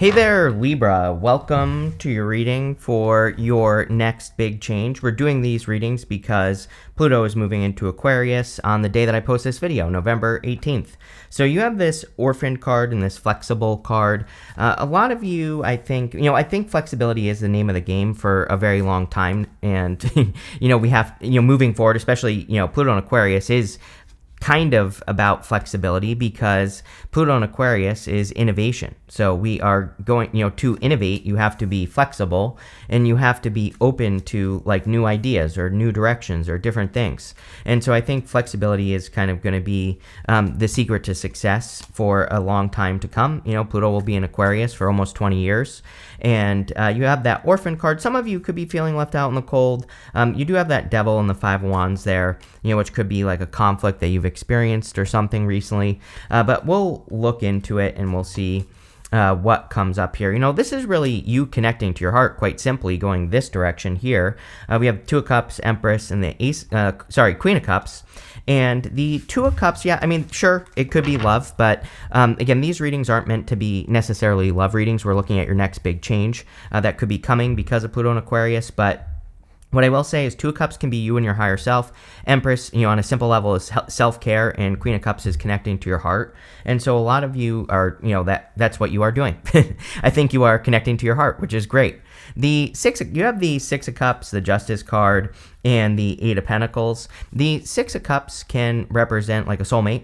Hey there, Libra. Welcome to your reading for your next big change. We're doing these readings because Pluto is moving into Aquarius on the day that I post this video, November 18th. So you have this orphan card and this flexible card. A lot of you, I think flexibility is the name of the game for a very long time. And, we have, moving forward, especially, Pluto in Aquarius is kind of about flexibility because Pluto in Aquarius is innovation. So we are going, to innovate, you have to be flexible and you have to be open to like new ideas or new directions or different things. And so I think flexibility is kind of going to be the secret to success for a long time to come. Pluto will be in Aquarius for almost 20 years. And you have that orphan card. Some of you could be feeling left out in the cold. You do have that devil and the Five of Wands there, which could be like a conflict that you've experienced or something recently. But we'll look into it and we'll see what comes up here. This is really you connecting to your heart, quite simply going this direction here. We have Two of Cups, Empress, and the Queen of Cups. And the Two of Cups, sure, it could be love, but again, these readings aren't meant to be necessarily love readings. We're looking at your next big change that could be coming because of Pluto in Aquarius, but what I will say is Two of Cups can be you and your higher self. Empress, on a simple level, is self-care, and Queen of Cups is connecting to your heart. And so a lot of you are, that's what you are doing. I think you are connecting to your heart, which is great. You have the Six of Cups, the Justice card, and the Eight of Pentacles. The Six of Cups can represent like a soulmate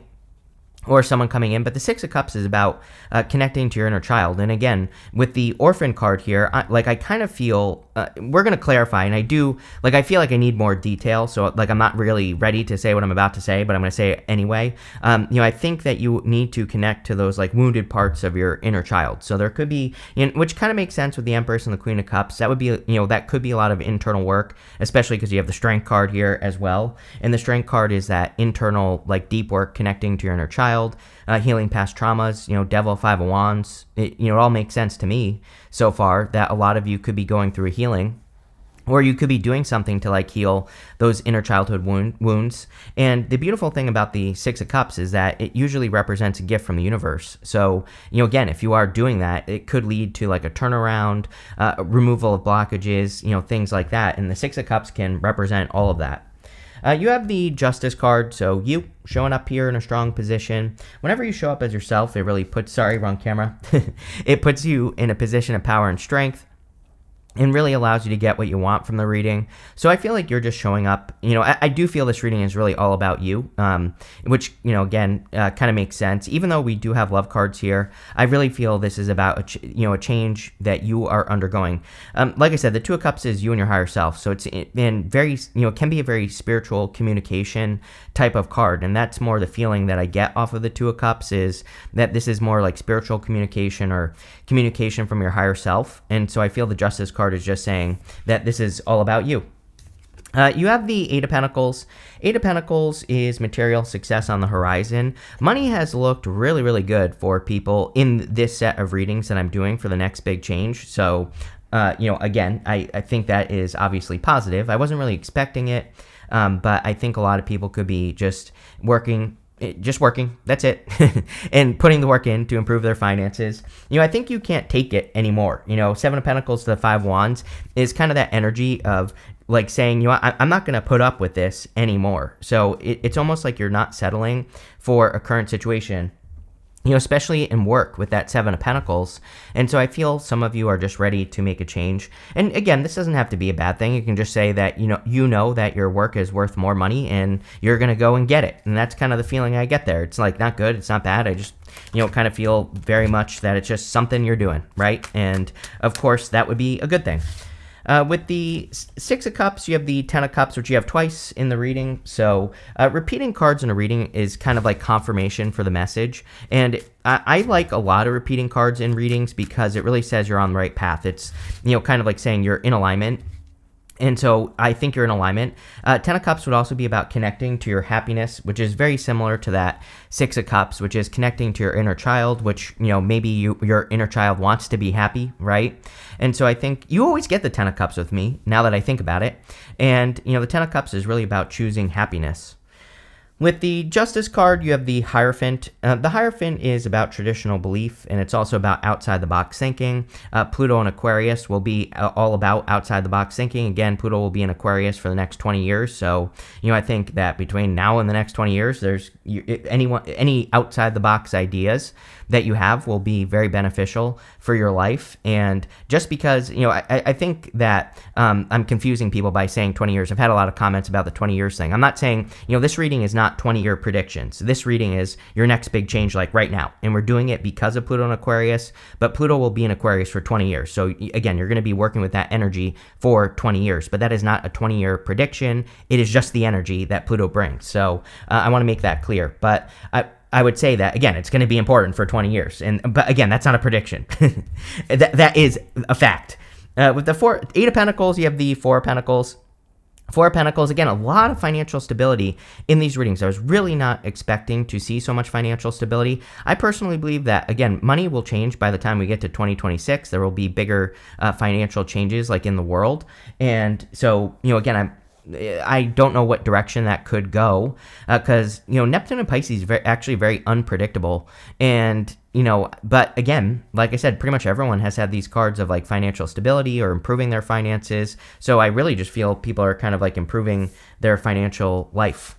or someone coming in, but the Six of Cups is about connecting to your inner child. And again, with the Orphan card here, I kind of feel, we're going to clarify, and I feel like I need more detail, so I'm not really ready to say what I'm about to say, but I'm going to say it anyway. I think that you need to connect to those like wounded parts of your inner child. So there could be, which kind of makes sense with the Empress and the Queen of Cups. That would be, that could be a lot of internal work, especially because you have the Strength card here as well. And the Strength card is that internal, like deep work connecting to your inner child. Healing past traumas, Devil, Five of Wands, it all makes sense to me so far that a lot of you could be going through a healing, or you could be doing something to like heal those inner childhood wounds. And the beautiful thing about the Six of Cups is that it usually represents a gift from the universe. So, again, if you are doing that, it could lead to like a turnaround, removal of blockages, things like that. And the Six of Cups can represent all of that. You have the Justice card, so you showing up here in a strong position. Whenever you show up as yourself, it really puts, wrong camera. It puts you in a position of power and strength, and really allows you to get what you want from the reading. So I feel like you're just showing up. I do feel this reading is really all about you, which, again, kind of makes sense. Even though we do have love cards here, I really feel this is about, a change that you are undergoing. Like I said, the Two of Cups is you and your higher self. So it's been very, it can be a very spiritual communication type of card. And that's more the feeling that I get off of the Two of Cups, is that this is more like spiritual communication or communication from your higher self. And so I feel the Justice card is just saying that this is all about you. You have the Eight of Pentacles. Eight of Pentacles is material success on the horizon. Money has looked really, really good for people in this set of readings that I'm doing for the next big change. So, again, I think that is obviously positive. I wasn't really expecting it, but I think a lot of people could be just working, that's it, and putting the work in to improve their finances. I think you can't take it anymore. Seven of Pentacles to the Five of Wands is kind of that energy of like saying, I'm not going to put up with this anymore. So it's almost like you're not settling for a current situation, especially in work with that Seven of Pentacles. And so I feel some of you are just ready to make a change. And again, this doesn't have to be a bad thing. You can just say that, you know that your work is worth more money and you're going to go and get it. And that's kind of the feeling I get there. It's like not good. It's not bad. I just, kind of feel very much that it's just something you're doing, right? And of course, that would be a good thing. With the Six of Cups, you have the Ten of Cups, which you have twice in the reading. So repeating cards in a reading is kind of like confirmation for the message. And I like a lot of repeating cards in readings because it really says you're on the right path. It's, kind of like saying you're in alignment. And so I think you're in alignment. Ten of Cups would also be about connecting to your happiness, which is very similar to that Six of Cups, which is connecting to your inner child, which, maybe your inner child wants to be happy, right? And so I think you always get the Ten of Cups with me, now that I think about it. And, the Ten of Cups is really about choosing happiness. With the Justice card, you have the Hierophant. The Hierophant is about traditional belief, and it's also about outside-the-box thinking. Pluto in Aquarius will be all about outside-the-box thinking. Again, Pluto will be in Aquarius for the next 20 years. So, I think that between now and the next 20 years, there's any outside-the-box ideas that you have will be very beneficial for your life. And just because, I think that I'm confusing people by saying 20 years. I've had a lot of comments about the 20 years thing. I'm not saying, this reading is not 20-year predictions. This reading is your next big change, like right now. And we're doing it because of Pluto in Aquarius, but Pluto will be in Aquarius for 20 years. So again, you're going to be working with that energy for 20 years, but that is not a 20-year prediction. It is just the energy that Pluto brings. So I want to make that clear. But I would say that, again, it's going to be important for 20 years. But again, that's not a prediction. that is a fact. With the Eight of Pentacles, you have the Four of Pentacles. Four of Pentacles, again, a lot of financial stability in these readings. I was really not expecting to see so much financial stability. I personally believe that, again, money will change by the time we get to 2026. There will be bigger financial changes like in the world. And so, again, I don't know what direction that could go because, Neptune and Pisces are actually very unpredictable. And, but again, like I said, pretty much everyone has had these cards of like financial stability or improving their finances. So I really just feel people are kind of like improving their financial life.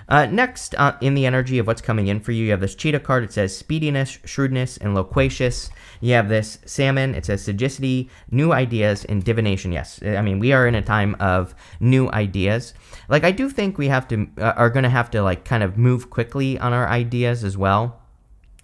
Next, in the energy of what's coming in for you, you have this Cheetah card. It says speediness, shrewdness, and loquacious. You have this Salmon. It says sagacity, new ideas, and divination. Yes, I mean, we are in a time of new ideas. Like, I do think we are going to have to like kind of move quickly on our ideas as well.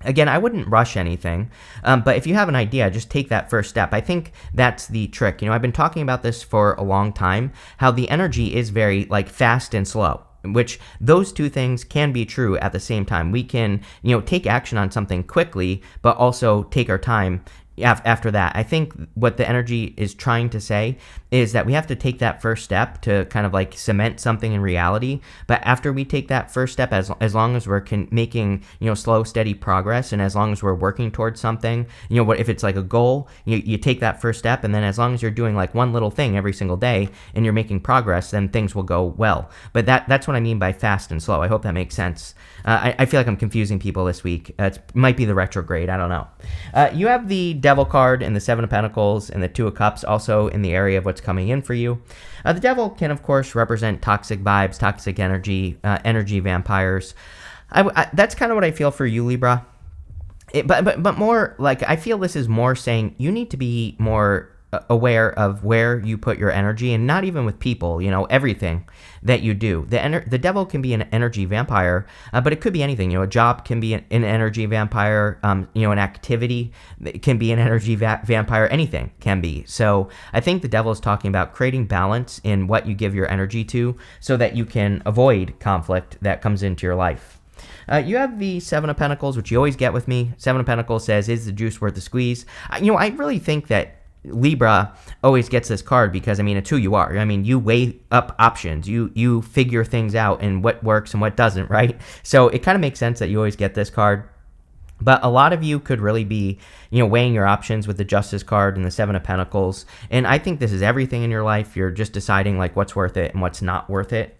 Again, I wouldn't rush anything, but if you have an idea, just take that first step. I think that's the trick. I've been talking about this for a long time, how the energy is very like fast and slow, which those two things can be true at the same time. We can, take action on something quickly, but also take our time after that. I think what the energy is trying to say is that we have to take that first step to kind of like cement something in reality. But after we take that first step, as long as we're making, slow, steady progress, and as long as we're working towards something, what if it's like a goal, you take that first step, and then as long as you're doing like one little thing every single day and you're making progress, then things will go well. But that's what I mean by fast and slow. I hope that makes sense. I feel like I'm confusing people this week. It might be the retrograde. I don't know. You have the Devil card and the Seven of Pentacles and the Two of Cups also in the area of what's coming in for you. The Devil can, of course, represent toxic vibes, toxic energy, energy vampires. That's kind of what I feel for you, Libra. But more like, I feel this is more saying you need to be more aware of where you put your energy, and not even with people, everything that you do. The Devil can be an energy vampire, but it could be anything. A job can be an energy vampire. An activity can be an energy vampire. Anything can be. So I think the Devil is talking about creating balance in what you give your energy to so that you can avoid conflict that comes into your life. You have the Seven of Pentacles, which you always get with me. Seven of Pentacles says, is the juice worth the squeeze? I really think that Libra always gets this card because, it's who you are. You weigh up options. You figure things out and what works and what doesn't, right? So it kind of makes sense that you always get this card. But a lot of you could really be, weighing your options with the Justice card and the Seven of Pentacles. And I think this is everything in your life. You're just deciding like what's worth it and what's not worth it.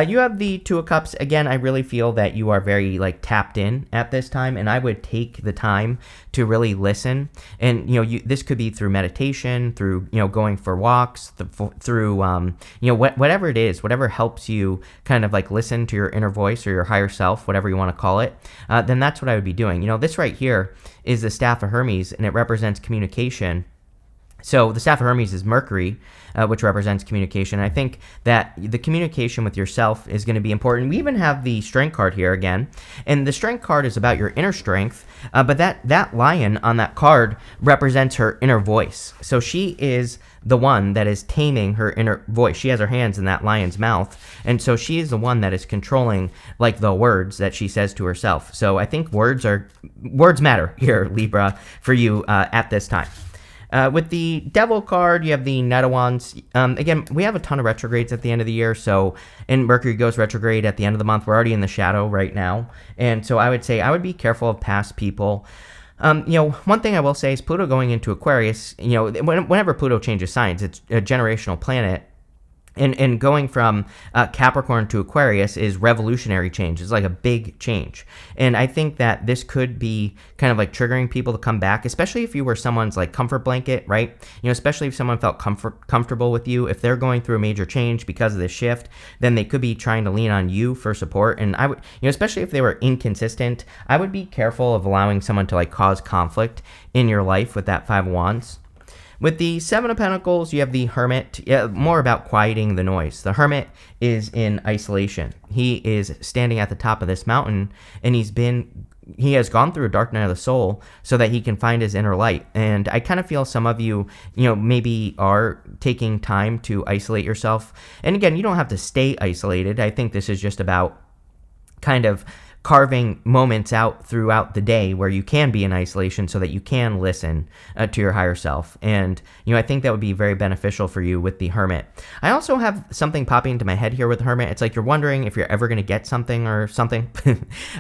You have the Two of Cups. Again, I really feel that you are very like tapped in at this time, and I would take the time to really listen. And this could be through meditation, through going for walks, through whatever it is, whatever helps you kind of like listen to your inner voice or your higher self, whatever you want to call it. Then that's what I would be doing. This right here is the Staff of Hermes, and it represents communication. So the Staff of Hermes is Mercury, which represents communication. I think that the communication with yourself is going to be important. We even have the Strength card here again, and the Strength card is about your inner strength, but that lion on that card represents her inner voice. So she is the one that is taming her inner voice. She has her hands in that lion's mouth, and so she is the one that is controlling like the words that she says to herself. So I think words matter here, Libra, for you at this time. With the Devil card, you have the Knight of Wands. Again, we have a ton of retrogrades at the end of the year, and Mercury goes retrograde at the end of the month. We're already in the shadow right now, and so I would say I would be careful of past people. One thing I will say is Pluto going into Aquarius, whenever Pluto changes signs, it's a generational planet. And going from Capricorn to Aquarius is revolutionary change. It's like a big change. And I think that this could be kind of like triggering people to come back, especially if you were someone's like comfort blanket, right? Especially if someone felt comfortable with you. If they're going through a major change because of this shift, then they could be trying to lean on you for support. And I would, especially if they were inconsistent, I would be careful of allowing someone to like cause conflict in your life with that Five of Wands. With the Seven of Pentacles, you have the Hermit, more about quieting the noise. The Hermit is in isolation. He is standing at the top of this mountain, and he has gone through a dark night of the soul so that he can find his inner light. And I kind of feel some of you, maybe are taking time to isolate yourself. And again, you don't have to stay isolated. I think this is just about kind of carving moments out throughout the day where you can be in isolation so that you can listen to your higher self. And, I think that would be very beneficial for you with the Hermit. I also have something popping into my head here with the Hermit. It's like you're wondering if you're ever going to get something or something.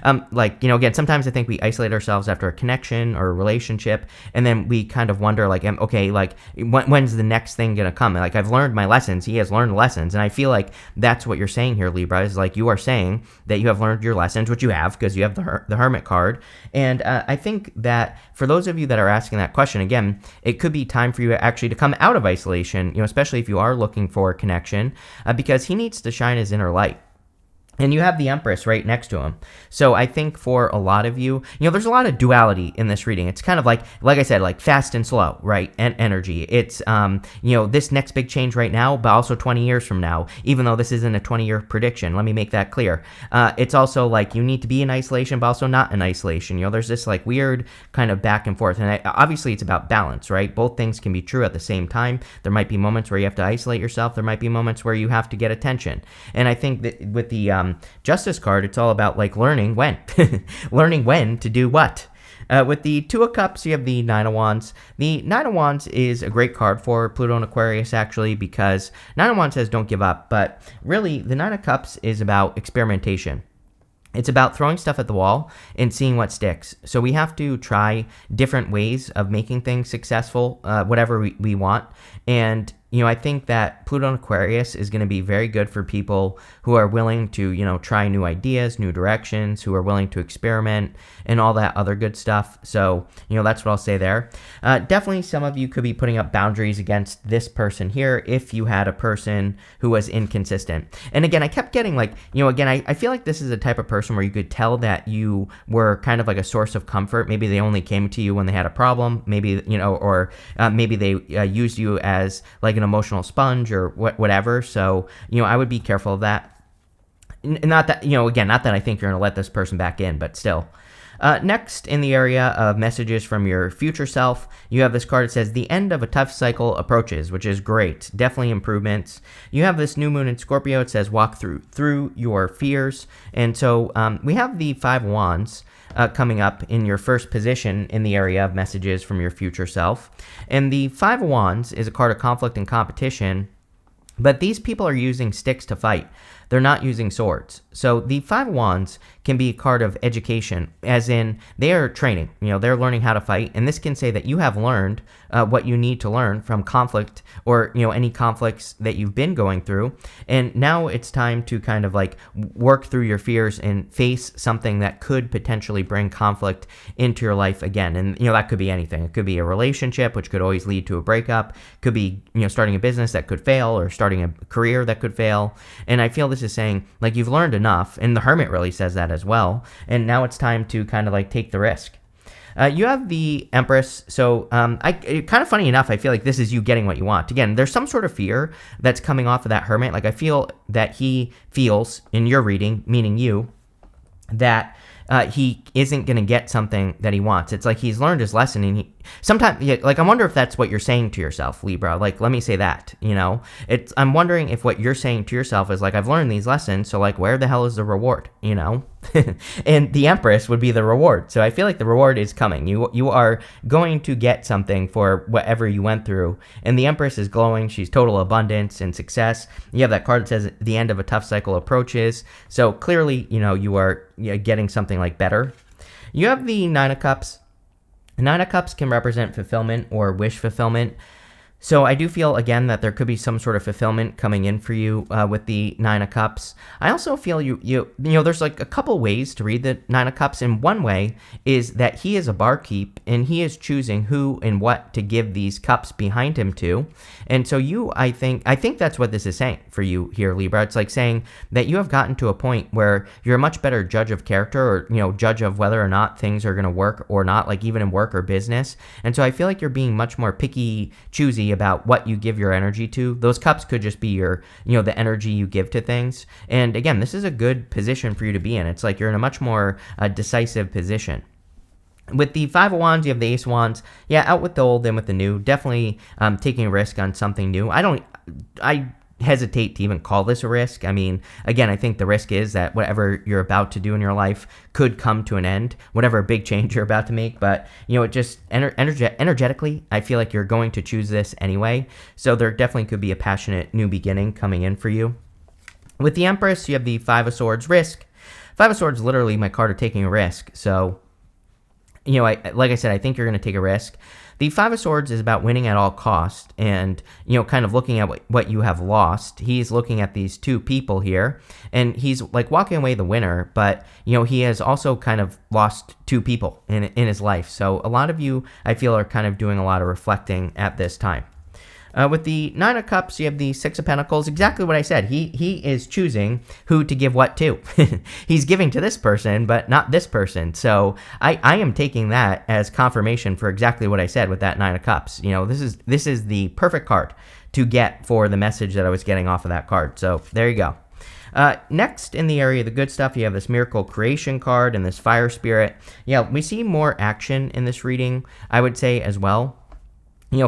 Again, sometimes I think we isolate ourselves after a connection or a relationship, and then we kind of wonder, like, okay, like, when's the next thing going to come? Like, I've learned my lessons. He has learned lessons. And I feel like that's what you're saying here, Libra, is like you are saying that you have learned your lessons, which you have because you have the Hermit card. And I think that for those of you that are asking that question, again, it could be time for you actually to come out of isolation, especially if you are looking for a connection, because he needs to shine his inner light. And you have the Empress right next to him. So I think for a lot of you, there's a lot of duality in this reading. It's kind of like I said, like fast and slow, right? And energy. It's, this next big change right now, but also 20 years from now, even though this isn't a 20-year prediction. Let me make that clear. It's also like you need to be in isolation, but also not in isolation. There's this like weird kind of back and forth. And obviously it's about balance, right? Both things can be true at the same time. There might be moments where you have to isolate yourself. There might be moments where you have to get attention. And I think that with the Justice card, it's all about like learning when learning when to do what. With the Two of Cups, you have the Nine of Wands. The Nine of Wands is a great card for Pluto and Aquarius, actually, because Nine of Wands says don't give up, but really the Nine of Cups is about experimentation. It's about throwing stuff at the wall and seeing what sticks. So we have to try different ways of making things successful, whatever we want. And I think that Pluto and Aquarius is going to be very good for people who are willing to, try new ideas, new directions, who are willing to experiment and all that other good stuff. So, that's what I'll say there. Definitely some of you could be putting up boundaries against this person here if you had a person who was inconsistent. And again, I kept getting like, I feel like this is a type of person where you could tell that you were kind of like a source of comfort. Maybe they only came to you when they had a problem. Maybe, or maybe they used you as like an emotional sponge or whatever. So, I would be careful of that. Not that, again, not that I think you're going to let this person back in, but still. Next, in the area of messages from your future self, you have this card that says, the end of a tough cycle approaches, which is great. Definitely improvements. You have this new moon in Scorpio. It says, walk through your fears. And so we have the Five Wands coming up in your first position in the area of messages from your future self. And the Five of Wands is a card of conflict and competition, but these people are using sticks to fight. They're not using swords. So the Five of Wands can be a card of education, as in they are training. They're learning how to fight. And this can say that you have learned what you need to learn from conflict or, any conflicts that you've been going through. And now it's time to kind of like work through your fears and face something that could potentially bring conflict into your life again. And, that could be anything. It could be a relationship, which could always lead to a breakup. Could be, starting a business that could fail or starting a career that could fail. And I feel this is saying like you've learned enough, and the Hermit really says that as well, and now it's time to kind of like take the risk. You have the Empress, so kind of funny enough, I feel like this is you getting what you want. Again, there's some sort of fear that's coming off of that Hermit. Like I feel that he feels in your reading, meaning you, that he isn't going to get something that he wants. It's like he's learned his lesson, and sometimes, like, I wonder if that's what you're saying to yourself, Libra. Like, let me say that, I'm wondering if what you're saying to yourself is like, I've learned these lessons, so like, where the hell is the reward, And the Empress would be the reward. So I feel like the reward is coming. You are going to get something for whatever you went through. And the Empress is glowing. She's total abundance and success. You have that card that says the end of a tough cycle approaches. So clearly, you are getting something like better. You have the Nine of Cups. Nine of Cups can represent fulfillment or wish fulfillment. So I do feel, again, that there could be some sort of fulfillment coming in for you with the Nine of Cups. I also feel there's like a couple ways to read the Nine of Cups. And one way is that he is a barkeep and he is choosing who and what to give these cups behind him to. And so I think that's what this is saying for you here, Libra. It's like saying that you have gotten to a point where you're a much better judge of character, or, judge of whether or not things are going to work or not, like even in work or business. And so I feel like you're being much more picky, choosy about what you give your energy to. Those cups could just be your, the energy you give to things. And again, this is a good position for you to be in. It's like you're in a much more decisive position. With the Five of Wands, you have the Ace of Wands. Yeah, out with the old, in with the new. Definitely taking a risk on something new. I hesitate to even call this a risk. I mean, again, I think the risk is that whatever you're about to do in your life could come to an end, whatever big change you're about to make. But, it just energetically, I feel like you're going to choose this anyway. So there definitely could be a passionate new beginning coming in for you. With the Empress, you have the Five of Swords, risk. Five of Swords, literally my card of taking a risk. So, like I said, I think you're going to take a risk. The Five of Swords is about winning at all cost and, kind of looking at what you have lost. He's looking at these two people here, and he's like walking away the winner, but, he has also kind of lost two people in his life. So a lot of you, I feel, are kind of doing a lot of reflecting at this time. With the Nine of Cups, you have the Six of Pentacles. Exactly what I said. He is choosing who to give what to. He's giving to this person, but not this person. So I am taking that as confirmation for exactly what I said with that Nine of Cups. This is the perfect card to get for the message that I was getting off of that card. So there you go. Next, in the area of the good stuff, you have this Miracle Creation card and this Fire Spirit. Yeah, we see more action in this reading, I would say, as well.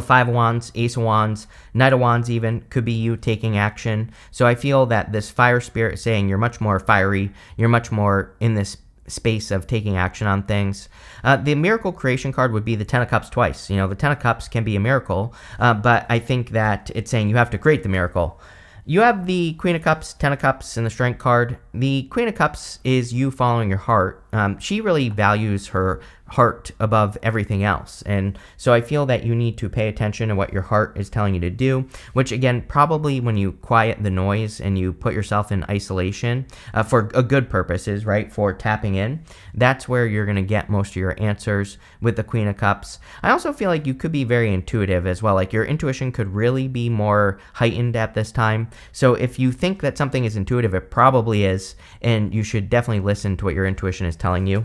Five of Wands, Ace of Wands, Knight of Wands even could be you taking action. So I feel that this Fire Spirit is saying you're much more fiery. You're much more in this space of taking action on things. The Miracle Creation card would be the Ten of Cups twice. The Ten of Cups can be a miracle, but I think that it's saying you have to create the miracle. You have the Queen of Cups, Ten of Cups, and the Strength card. The Queen of Cups is you following your heart. She really values her heart above everything else. And so I feel that you need to pay attention to what your heart is telling you to do, which again, probably when you quiet the noise and you put yourself in isolation for a good purposes, right, for tapping in, that's where you're going to get most of your answers with the Queen of Cups. I also feel like you could be very intuitive as well. Like your intuition could really be more heightened at this time. So if you think that something is intuitive, it probably is, and you should definitely listen to what your intuition is telling you.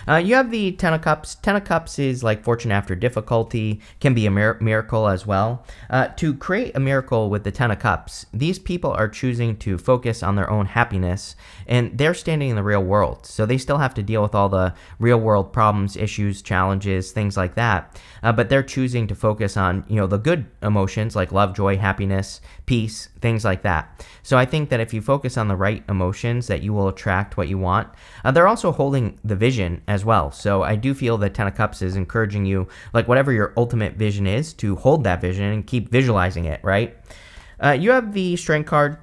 You have the Ten of Cups. Ten of Cups is like fortune after difficulty, can be a miracle as well. To create a miracle with the Ten of Cups, these people are choosing to focus on their own happiness, and they're standing in the real world. So they still have to deal with all the real world problems, issues, challenges, things like that. But they're choosing to focus on, the good emotions like love, joy, happiness, peace, things like that. So I think that if you focus on the right emotions, that you will attract what you want. They're also holding the vision as well. So I do feel that Ten of Cups is encouraging you, like whatever your ultimate vision is, to hold that vision and keep visualizing it, right? You have the Strength card.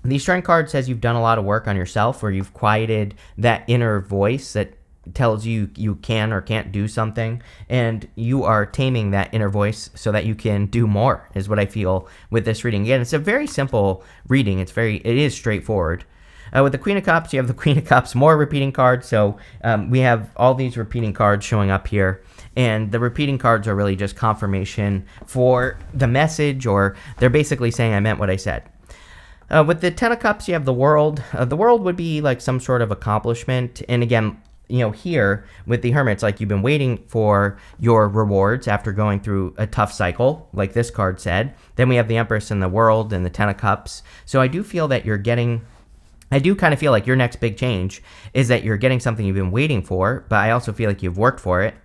The Strength card says you've done a lot of work on yourself, or you've quieted that inner voice that tells you you can or can't do something, and you are taming that inner voice so that you can do more, is what I feel with this reading. Again, it's a very simple reading. It is straightforward. With the Queen of Cups, you have the Queen of Cups, more repeating cards. So we have all these repeating cards showing up here. And the repeating cards are really just confirmation for the message, or they're basically saying I meant what I said. With the Ten of Cups, you have the World. The World would be like some sort of accomplishment. And again, here with the Hermit, it's like you've been waiting for your rewards after going through a tough cycle, like this card said. Then we have the Empress and the World and the Ten of Cups. So I do feel that I do kind of feel like your next big change is that you're getting something you've been waiting for, but I also feel like you've worked for it.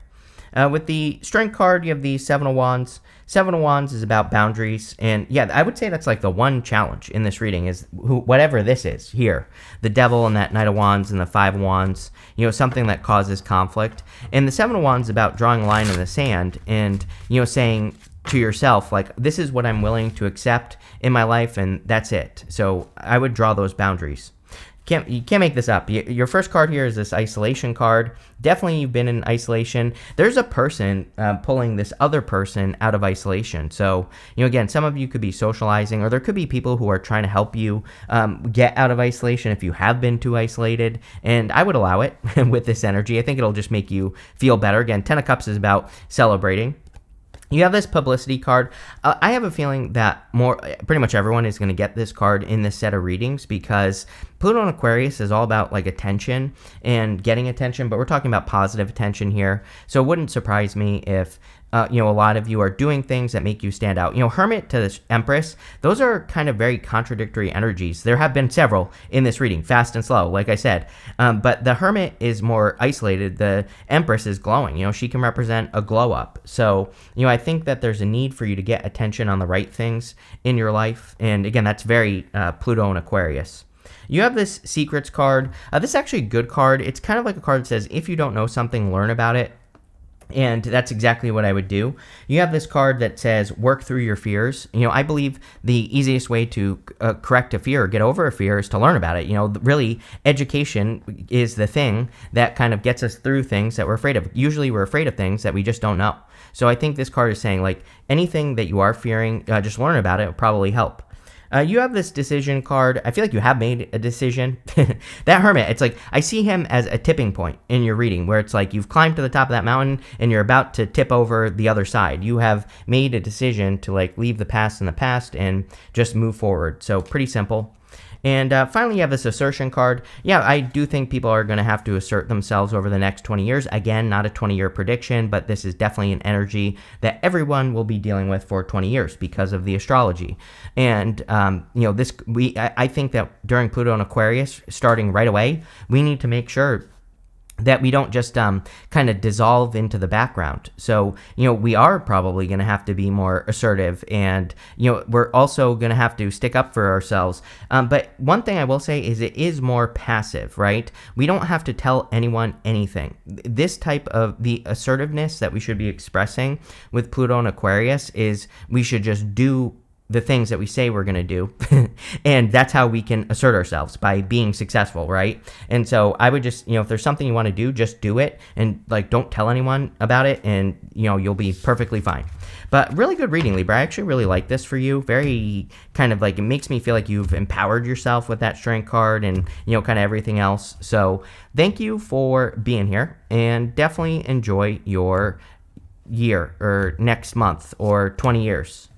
With the Strength card, you have the Seven of Wands. Seven of Wands is about boundaries, and yeah, I would say that's like the one challenge in this reading is whatever this is here, the Devil and that Knight of Wands and the Five of Wands, something that causes conflict. And the Seven of Wands is about drawing a line in the sand and, saying to yourself, like, this is what I'm willing to accept in my life, and that's it. So I would draw those boundaries. You can't make this up. Your first card here is this isolation card. Definitely you've been in isolation. There's a person pulling this other person out of isolation. So, again, some of you could be socializing, or there could be people who are trying to help you get out of isolation if you have been too isolated. And I would allow it with this energy. I think it'll just make you feel better. Again, Ten of Cups is about celebrating. You have this publicity card. I have a feeling that pretty much everyone is going to get this card in this set of readings because Pluto in Aquarius is all about like attention and getting attention, but we're talking about positive attention here. So it wouldn't surprise me if a lot of you are doing things that make you stand out. Hermit to this Empress, those are kind of very contradictory energies. There have been several in this reading, fast and slow, like I said. But the Hermit is more isolated. The Empress is glowing. She can represent a glow up. So, I think that there's a need for you to get attention on the right things in your life. And again, that's very Pluto and Aquarius. You have this Secrets card. This is actually a good card. It's kind of like a card that says, if you don't know something, learn about it. And that's exactly what I would do. You have this card that says, work through your fears. I believe the easiest way to correct a fear or get over a fear is to learn about it. Really, education is the thing that kind of gets us through things that we're afraid of. Usually we're afraid of things that we just don't know. So I think this card is saying, like, anything that you are fearing, just learn about it. It'll probably help. You have this decision card. I feel like you have made a decision. That Hermit, it's like, I see him as a tipping point in your reading where it's like you've climbed to the top of that mountain and you're about to tip over the other side. You have made a decision to like leave the past in the past and just move forward. So pretty simple. And finally, you have this assertion card. Yeah, I do think people are going to have to assert themselves over the next 20 years. Again, not a 20-year prediction, but this is definitely an energy that everyone will be dealing with for 20 years because of the astrology. And, I think that during Pluto and Aquarius, starting right away, we need to make sure that we don't just kind of dissolve into the background. So, we are probably going to have to be more assertive and, we're also going to have to stick up for ourselves. But one thing I will say is it is more passive, right? We don't have to tell anyone anything. This type of the assertiveness that we should be expressing with Pluto and Aquarius is we should just do the things that we say we're going to do. And that's how we can assert ourselves, by being successful, right? And so I would just, if there's something you want to do, just do it and like don't tell anyone about it and, you'll be perfectly fine. But really good reading, Libra. I actually really like this for you. Very kind of like, it makes me feel like you've empowered yourself with that strength card and, kind of everything else. So thank you for being here and definitely enjoy your year or next month or 20 years.